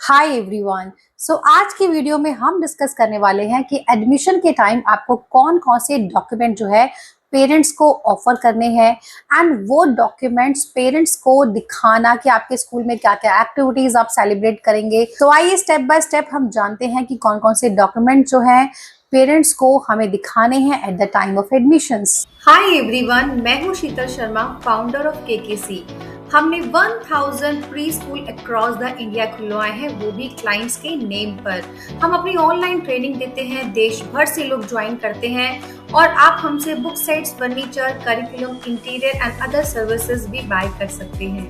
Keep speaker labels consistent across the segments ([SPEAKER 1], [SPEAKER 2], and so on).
[SPEAKER 1] Hi everyone. सो आज की video में हम डिस्कस करने वाले हैं कि एडमिशन के टाइम आपको कौन कौन से डॉक्यूमेंट जो है पेरेंट्स को ऑफर करने हैं एंड वो डॉक्यूमेंट्स पेरेंट्स को दिखाना कि आपके स्कूल में क्या क्या एक्टिविटीज आप सेलिब्रेट करेंगे। तो आइए स्टेप बाय स्टेप हम जानते हैं कि कौन कौन से डॉक्यूमेंट जो हैं पेरेंट्स को हमें दिखाने हैं at the time of admissions.
[SPEAKER 2] Hi everyone, मैं हूं शीतल शर्मा, फाउंडर ऑफ केकेसी। हमने 1000 pre school across the India खुलवाए हैं, वो भी क्लाइंट्स के नेम पर। हम अपनी ऑनलाइन ट्रेनिंग देते हैं, देश भर से लोग ज्वाइन करते हैं और आप हमसे book sets, furniture, curriculum, interior and other services भी बाय कर सकते हैं।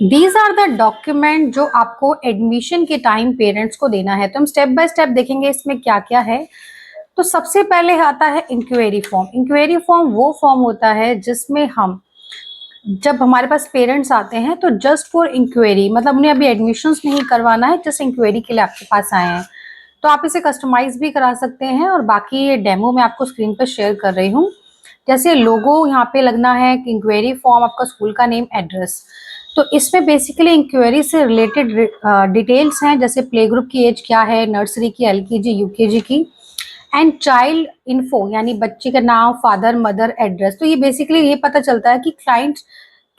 [SPEAKER 1] दीज आर द डॉक्यूमेंट जो आपको एडमिशन के टाइम पेरेंट्स को देना है। तो हम स्टेप बाय स्टेप देखेंगे इसमें क्या क्या है। तो सबसे पहले आता है इंक्वायरी फॉर्म। इंक्वायरी फॉर्म वो फॉर्म होता है जिसमें हम जब हमारे पास पेरेंट्स आते हैं तो जस्ट फॉर इंक्वायरी, मतलब उन्हें अभी एडमिशन्स नहीं करवाना है, जस्ट इंक्वायरी के लिए आपके पास आए हैं, तो आप इसे कस्टमाइज भी करा सकते हैं। और बाकी ये डेमो मैं आपको स्क्रीन पर शेयर कर रही हूँ। जैसे लोगो यहाँ पे लगना है, इंक्वायरी फॉर्म, आपका स्कूल का नेम, एड्रेस। तो इसमें बेसिकली इंक्वायरी से रिलेटेड डिटेल्स हैं, जैसे प्ले ग्रुप की एज क्या है, नर्सरी की, एलकेजी, यूकेजी की, एंड चाइल्ड इन्फो यानी बच्चे का नाम, फादर मदर, एड्रेस। तो ये बेसिकली ये पता चलता है कि क्लाइंट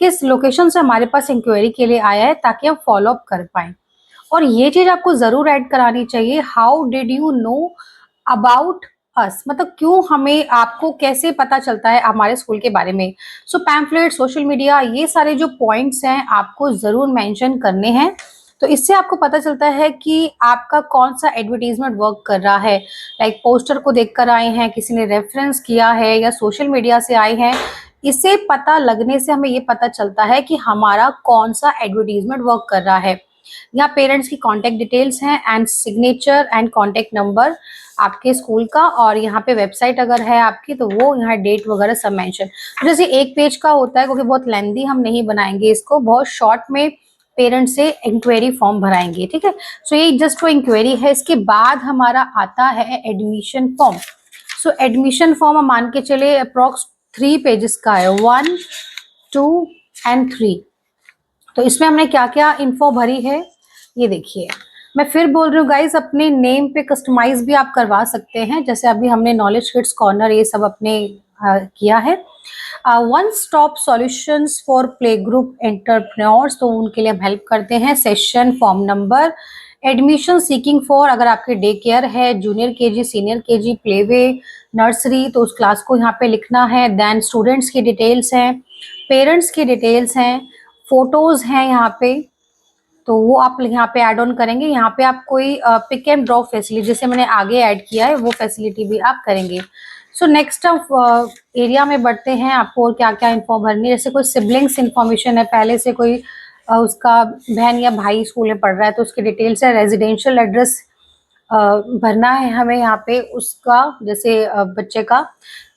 [SPEAKER 1] किस लोकेशन से हमारे पास इंक्वायरी के लिए आया है, ताकि हम फॉलो अप कर पाए। और ये चीज आपको जरूर ऐड करानी चाहिए, how did you know about us, मतलब क्यों हमें, आपको कैसे पता चलता है हमारे स्कूल के बारे में। सो पैम्फलेट, सोशल मीडिया, ये सारे जो पॉइंट्स हैं आपको जरूर मेंशन करने हैं। तो इससे आपको पता चलता है कि आपका कौन सा एडवर्टीजमेंट वर्क कर रहा है। लाइक पोस्टर को देखकर आए हैं, किसी ने रेफरेंस किया है, या सोशल मीडिया से आए हैं। इसे पता लगने से हमें ये पता चलता है कि हमारा कौन सा एडवर्टीजमेंट वर्क कर रहा है। यहाँ पेरेंट्स की कॉन्टेक्ट डिटेल्स हैं and signature and contact number आपके स्कूल का, और यहाँ पे वेबसाइट अगर है आपकी तो वो, यहाँ डेट वगैरह सब मेंशन। जैसे एक पेज का होता है, क्योंकि बहुत लेंदी हम नहीं बनाएंगे इसको, बहुत शॉर्ट में पेरेंट्स से इंक्वायरी फॉर्म भराएंगे, ठीक है। सो ये जस्ट वो इंक्वायरी है। इसके बाद हमारा आता है एडमिशन फॉर्म। सो एडमिशन फॉर्म हम मान के चले अप्रोक्स 3 पेजेस का है, 1, 2 एंड 3। तो इसमें हमने क्या क्या इन्फो भरी है ये देखिए। मैं फिर बोल रही हूँ गाइज, अपने नेम पे कस्टमाइज भी आप करवा सकते हैं, जैसे अभी हमने नॉलेज किड्स कॉर्नर ये सब अपने किया है। One stop solutions for play group entrepreneurs, तो उनके लिए हम हेल्प करते हैं। Session, form number, admission seeking for, अगर आपके डे केयर है, junior KG, senior KG, playway, nursery, तो उस क्लास को यहाँ पे लिखना है। देन स्टूडेंट्स की डिटेल्स हैं, पेरेंट्स की डिटेल्स हैं, फोटोज हैं यहाँ पे, तो वो आप यहाँ पे ऐड ऑन करेंगे। यहाँ पे आप कोई पिक एंड ड्रॉप फैसिलिटी, जैसे मैंने आगे ऐड किया है, वो फैसिलिटी भी आप करेंगे। सो नेक्स्ट एरिया में बढ़ते हैं, आपको और क्या क्या इन्फॉर्म भरनी है। जैसे कोई सिबलिंग्स इन्फॉर्मेशन है, पहले से कोई उसका बहन या भाई स्कूल में पढ़ रहा है तो उसकी डिटेल्स है। रेजिडेंशियल एड्रेस भरना है हमें यहाँ पे उसका, जैसे बच्चे का,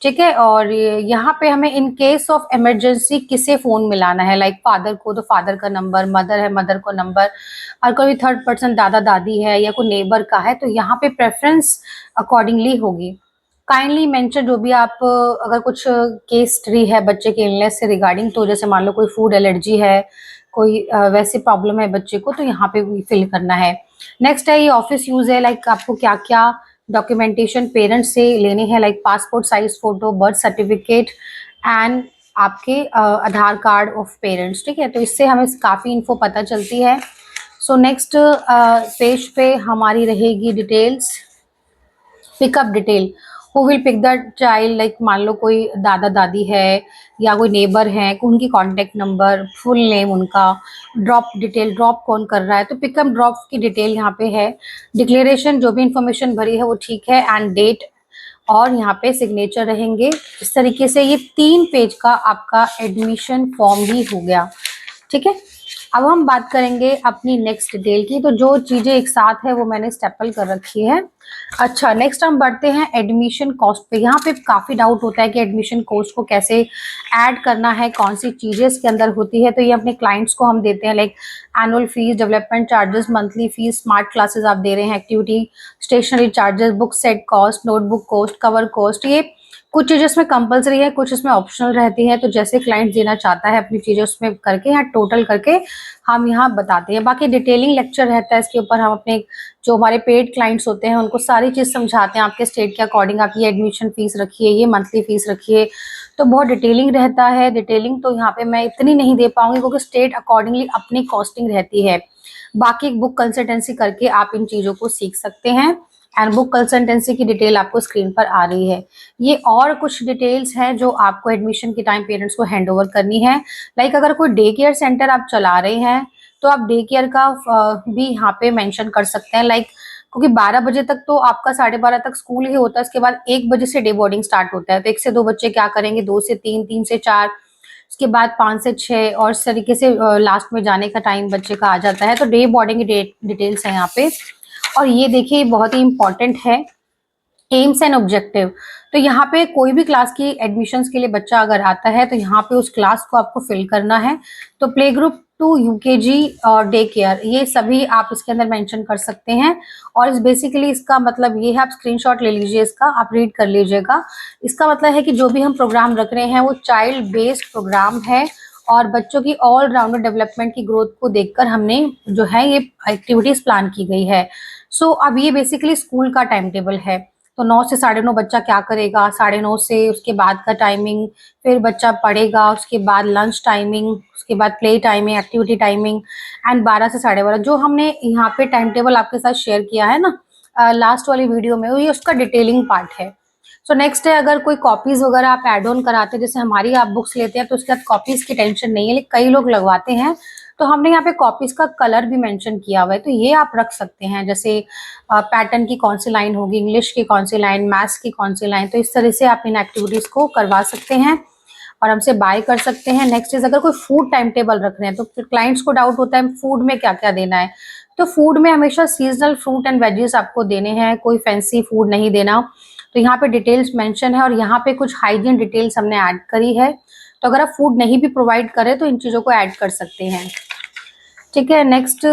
[SPEAKER 1] ठीक है। और यहाँ पे हमें इन केस ऑफ इमरजेंसी किसे फोन मिलाना है, लाइक फादर को तो फादर का नंबर, मदर है मदर को नंबर, और कोई थर्ड पर्सन दादा दादी है या कोई नेबर का है तो यहाँ पे प्रेफरेंस अकॉर्डिंगली होगी। काइंडली मेंशन, जो भी आप अगर कुछ केस हिस्ट्री है बच्चे के इलनेस से रिगार्डिंग, तो जैसे मान लो कोई फूड एलर्जी है, कोई वैसी प्रॉब्लम है बच्चे को, तो यहाँ पे फिल करना है। नेक्स्ट है ये ऑफिस यूज है, लाइक आपको क्या क्या डॉक्यूमेंटेशन पेरेंट्स से लेने हैं, like passport size photo, birth certificate and आपके आधार कार्ड ऑफ पेरेंट्स, ठीक है। तो इससे हमें काफ़ी इन्फो पता चलती है। सो नेक्स्ट पेज पे हमारी रहेगी details, pickup detail, who will pick the child, like मान लो कोई दादा दादी है या कोई नेबर है, उनकी कॉन्टेक्ट नंबर, फुल नेम उनका, ड्रॉप डिटेल, ड्रॉप कौन कर रहा है, तो पिकअप ड्रॉप की डिटेल यहाँ पे है। डिक्लेरेशन, जो भी इंफॉर्मेशन भरी है वो ठीक है, एंड डेट, और यहाँ पे सिग्नेचर रहेंगे। इस तरीके से ये 3 पेज का आपका एडमिशन फॉर्म भी हो गया, ठीक है। अब हम बात करेंगे अपनी नेक्स्ट डिटेल की, तो जो चीजें एक साथ है वो मैंने स्टेपल कर रखी है। अच्छा, नेक्स्ट हम बढ़ते हैं एडमिशन कॉस्ट पे। यहाँ पे काफी डाउट होता है कि एडमिशन कॉस्ट को कैसे ऐड करना है, कौन सी चीजें इसके अंदर होती है। तो ये अपने क्लाइंट्स को हम देते हैं, like annual fees, development charges, monthly fees, smart classes आप दे रहे हैं, activity, stationery charges, book set cost, notebook cost, cover cost, ये कुछ चीज़ें इसमें कंपल्सरी है, कुछ इसमें ऑप्शनल रहती है, तो जैसे क्लाइंट देना चाहता है अपनी चीज़ें उसमें करके या टोटल करके हम यहाँ बताते हैं। बाकी डिटेलिंग लेक्चर रहता है इसके ऊपर, हम अपने जो हमारे पेड क्लाइंट्स होते हैं उनको सारी चीज़ समझाते हैं, आपके स्टेट के अकॉर्डिंग आप ये एडमिशन फीस रखिए, ये मंथली फीस रखिए, तो बहुत डिटेलिंग रहता है। डिटेलिंग तो यहाँ पे मैं इतनी नहीं दे पाऊंगी क्योंकि स्टेट अकॉर्डिंगली अपनी कॉस्टिंग रहती है। बाकी बुक कंसल्टेंसी करके आप इन चीज़ों को सीख सकते हैं। एंड बुक कंसल्टेंसी की डिटेल आपको स्क्रीन पर आ रही है। ये और कुछ डिटेल्स हैं जो आपको एडमिशन के टाइम पेरेंट्स को हैंड ओवर करनी है। लाइक अगर कोई डे केयर सेंटर आप चला रहे हैं तो आप डे केयर का भी यहाँ पे मेंशन कर सकते हैं। लाइक क्योंकि 12 बजे तक तो आपका 12:30 तक स्कूल ही होता है, उसके बाद 1 बजे से डे बोर्डिंग स्टार्ट होता है, तो 1 से 2 बच्चे क्या करेंगे, 2 से 3, 3 से 4, उसके बाद 5 से 6 और इस तरीके से लास्ट में जाने का टाइम बच्चे का आ जाता है। तो डे बोर्डिंग की डिटेल्स है यहाँ पे। और ये देखिए बहुत ही इंपॉर्टेंट है, एम्स एंड ऑब्जेक्टिव। तो यहाँ पे कोई भी क्लास की एडमिशन्स के लिए बच्चा अगर आता है तो यहाँ पे उस क्लास को आपको फिल करना है। तो प्ले ग्रुप टू यूकेजी और डे केयर ये सभी आप इसके अंदर मेंशन कर सकते हैं। और इस बेसिकली इसका मतलब ये है, आप स्क्रीनशॉट ले लीजिए इसका, आप रीड कर लीजिएगा। इसका मतलब है कि जो भी हम प्रोग्राम रख रहे हैं वो चाइल्ड बेस्ड प्रोग्राम है और बच्चों की ऑल राउंडर डेवलपमेंट की ग्रोथ को देखकर हमने जो है ये एक्टिविटीज प्लान की गई है। सो अब ये बेसिकली स्कूल का टाइम टेबल है। तो 9 से 9:30 बच्चा क्या करेगा, 9:30 से उसके बाद का टाइमिंग, फिर बच्चा पढ़ेगा, उसके बाद लंच टाइमिंग, उसके बाद play timing, activity timing and 12 से 12:30 जो हमने यहाँ पे टाइम टेबल आपके साथ शेयर किया है ना लास्ट वाली वीडियो में, ये उसका डिटेलिंग पार्ट है। सो नेक्स्ट है, अगर कोई कॉपीज वगैरह आप एड ऑन कराते हैं, जैसे हमारी आप बुक्स लेते हैं तो उसके बाद कॉपीज की टेंशन नहीं है, लेकिन कई लोग लगवाते हैं, तो हमने यहाँ पे कॉपीज का कलर भी मेंशन किया हुआ है, तो ये आप रख सकते हैं। जैसे पैटर्न की कौन सी लाइन होगी, इंग्लिश की कौन सी लाइन, मैथ्स की कौन सी लाइन, तो इस तरह से आप इन एक्टिविटीज को करवा सकते हैं और हमसे बाय कर सकते हैं। नेक्स्ट इज, अगर कोई फूड टाइम टेबल रख रहे हैं तो फिर क्लाइंट्स को डाउट होता है फूड में क्या क्या देना है। तो फूड में हमेशा सीजनल फ्रूट एंड वेजीज आपको देने हैं, कोई फैंसी फूड नहीं देना। तो यहाँ पे डिटेल्स मेंशन है और यहाँ पे कुछ हाइजीन डिटेल्स हमने ऐड करी है। तो अगर आप फूड नहीं भी प्रोवाइड करें तो इन चीज़ों को ऐड कर सकते हैं। ठीक है, नेक्स्ट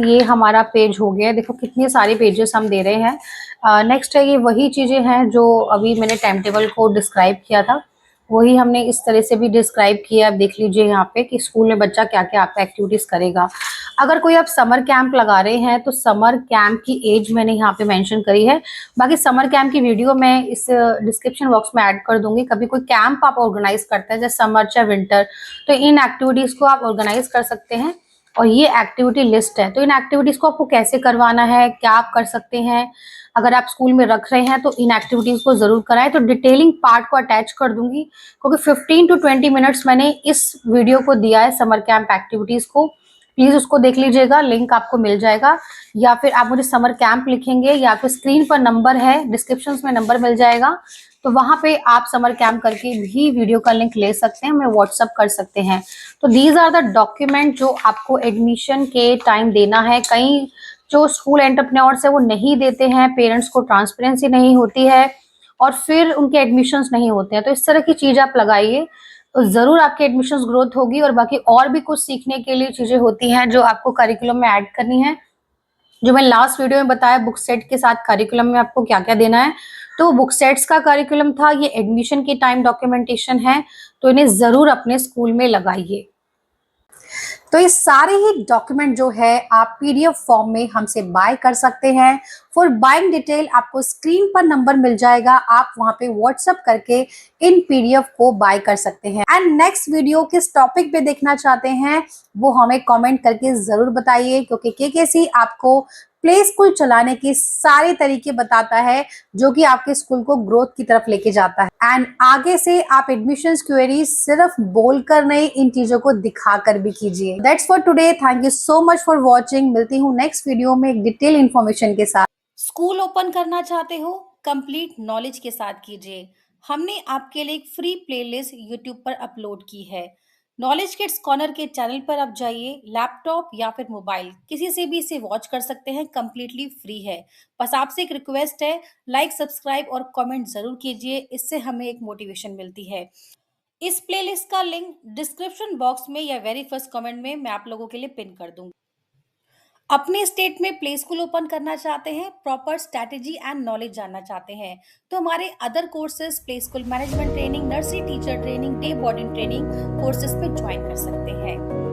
[SPEAKER 1] ये हमारा पेज हो गया। देखो कितने सारे पेजेस हम दे रहे हैं। नेक्स्ट है, ये वही चीज़ें हैं जो अभी मैंने टाइम टेबल को डिस्क्राइब किया था, वही हमने इस तरह से भी डिस्क्राइब किया। आप देख लीजिए यहाँ पे कि स्कूल में बच्चा क्या क्या आपका एक्टिविटीज़ करेगा। अगर कोई आप समर कैंप लगा रहे हैं तो समर कैंप की एज मैंने यहाँ पे मेंशन करी है। बाकी समर कैंप की वीडियो मैं इस डिस्क्रिप्शन बॉक्स में ऐड कर दूंगी। कभी कोई कैंप आप ऑर्गेनाइज करते हैं जैसे समर चाहे विंटर, तो इन एक्टिविटीज़ को आप ऑर्गेनाइज कर सकते हैं। और ये एक्टिविटी लिस्ट है, तो इन एक्टिविटीज को आपको कैसे करवाना है, क्या आप कर सकते हैं, अगर आप स्कूल में रख रहे हैं तो इन एक्टिविटीज को जरूर कराएं। तो डिटेलिंग पार्ट को अटैच कर दूंगी क्योंकि 15 to 20 मिनट्स मैंने इस वीडियो को दिया है समर कैंप एक्टिविटीज को। प्लीज उसको देख लीजिएगा, लिंक आपको मिल जाएगा, या फिर आप मुझे समर कैंप लिखेंगे या फिर स्क्रीन पर नंबर है, डिस्क्रिप्शन में नंबर मिल जाएगा, तो वहां पे आप समर कैंप करके भी वीडियो का लिंक ले सकते हैं, हमें व्हाट्सअप कर सकते हैं। तो दीज आर द डॉक्यूमेंट जो आपको एडमिशन के टाइम देना है। कई जो स्कूल एंटरप्रेन्योर्स है वो नहीं देते हैं, पेरेंट्स को ट्रांसपेरेंसी नहीं होती है और फिर उनके एडमिशन्स नहीं होते हैं। तो इस तरह की चीज आप लगाइए तो जरूर आपके एडमिशन्स ग्रोथ होगी। और बाकी और भी कुछ सीखने के लिए चीजें होती हैं जो आपको करिकुलम में ऐड करनी है, जो मैं लास्ट वीडियो में बताया बुक सेट के साथ करिकुलम में आपको क्या क्या देना है। तो बुक सेट्स का करिकुलम था, ये एडमिशन की टाइम डॉक्यूमेंटेशन है, तो इन्हें जरूर अपने स्कूल में लगाइए। तो ये सारे ही डॉक्यूमेंट जो है आप पीडीएफ फॉर्म में हमसे बाय कर सकते हैं। फॉर बाइंग डिटेल आपको स्क्रीन पर नंबर मिल जाएगा, आप वहां पे व्हाट्सएप करके इन पीडीएफ को बाय कर सकते हैं। एंड नेक्स्ट वीडियो किस टॉपिक पे देखना चाहते हैं वो हमें कमेंट करके जरूर बताइए, क्योंकि केकेसी आपको प्ले स्कूल चलाने के सारे तरीके बताता है जो कि आपके स्कूल को ग्रोथ की तरफ लेके जाता है। एंड आगे से आप एडमिशंस क्वेरी सिर्फ बोलकर नहीं, इन चीजों को दिखाकर भी कीजिए। That's for today, thank you so much for watching. मिलती हूँ नेक्स्ट वीडियो में एक डिटेल इन्फॉर्मेशन के साथ।
[SPEAKER 2] स्कूल ओपन करना चाहते हो, कंप्लीट नॉलेज के साथ कीजिए। हमने आपके लिए एक फ्री प्लेलिस्ट यूट्यूब पर अपलोड की है। नॉलेज किड्स कॉर्नर के चैनल पर आप जाइए, लैपटॉप या फिर मोबाइल किसी से भी इसे वॉच कर सकते हैं, कंप्लीटली फ्री है। बस आपसे एक रिक्वेस्ट है, लाइक सब्सक्राइब और कमेंट जरूर कीजिए, इससे हमें एक मोटिवेशन मिलती है। इस प्लेलिस्ट का लिंक डिस्क्रिप्शन बॉक्स में या वेरी फर्स्ट कमेंट में मैं आप लोगों के लिए पिन कर दूंगी।
[SPEAKER 1] अपने स्टेट में प्ले स्कूल ओपन करना चाहते हैं, प्रॉपर स्ट्रैटेजी एंड नॉलेज जानना चाहते हैं, तो हमारे other courses play school management training, nursery teacher training, day boarding training courses पे ज्वाइन कर सकते हैं।